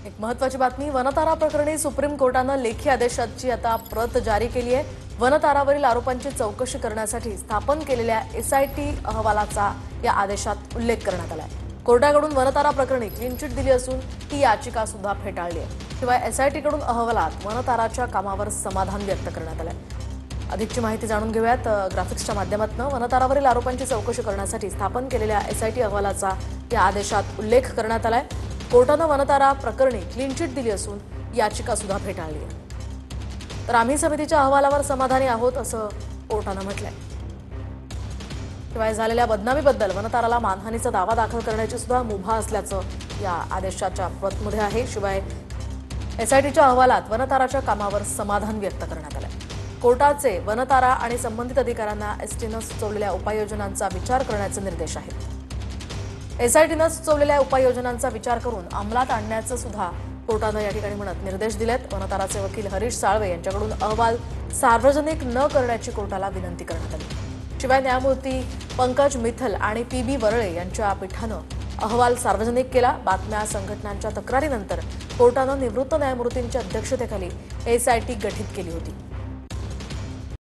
एक महत्त्वाची बातमी, वनतारा प्रकरणी सुप्रीम कोर्टानं लेखी आदेशाची आता प्रत जारी केली आहे। वनतारावरील आरोपांची चौकशी करण्यासाठी स्थापन केलेल्या एसआयटी अहवालाचा या आदेशात उल्लेख करण्यात आलाय। कोर्टाकडून वनतारा प्रकरणी क्लीन चिट दिली असून ही याचिका सुद्धा फेटाळली आहे। शिवाय एसआयटीकडून अहवालात वनताराच्या कामावर समाधान व्यक्त करण्यात आलंय। अधिकची माहिती जाणून घेऊयात ग्राफिक्सच्या माध्यमातून। वनतारावरील आरोपांची चौकशी करण्यासाठी स्थापन केलेल्या एसआयटी अहवालाचा या आदेशात उल्लेख करण्यात आलाय। कोर्टानं वनतारा प्रकरणी क्लीन चिट दिली असून याचिका सुद्धा फेटाळली आहे। तर आम्ही समितीच्या अहवालावर समाधानी आहोत असं कोर्टानं म्हटलंय। शिवाय झालेल्या बदनामीबद्दल वनताराला मानहानीचा दावा दाखल करण्याची सुद्धा मुभा असल्याचं या आदेशाच्या प्रतमध्ये आहे। शिवाय एसआयटीच्या अहवालात वनताराच्या कामावर समाधान व्यक्त करण्यात आलंय। कोर्टाचे वनतारा आणि संबंधित अधिकाऱ्यांना एसटीनं सुचवलेल्या उपाययोजनांचा विचार करण्याचे निर्देश आहेत। एसआयटीनं सुचवलेल्या उपाययोजनांचा विचार करून अंमलात आणण्याचं सुद्धा कोर्टानं या ठिकाणी म्हणत निर्देश दिलेत। वनताराचे वकील हरीश साळवे यांच्याकडून अहवाल सार्वजनिक न करण्याची कोर्टाला विनंती करण्यात आली। शिवाय न्यायमूर्ती पंकज मिथल आणि पीबी वरळे यांच्या पीठानं अहवाल सार्वजनिक केला। बातम्या संघटनांच्या तक्रारीनंतर कोर्टानं निवृत्त न्यायमूर्तींच्या अध्यक्षतेखाली एसआयटी गठीत केली होती।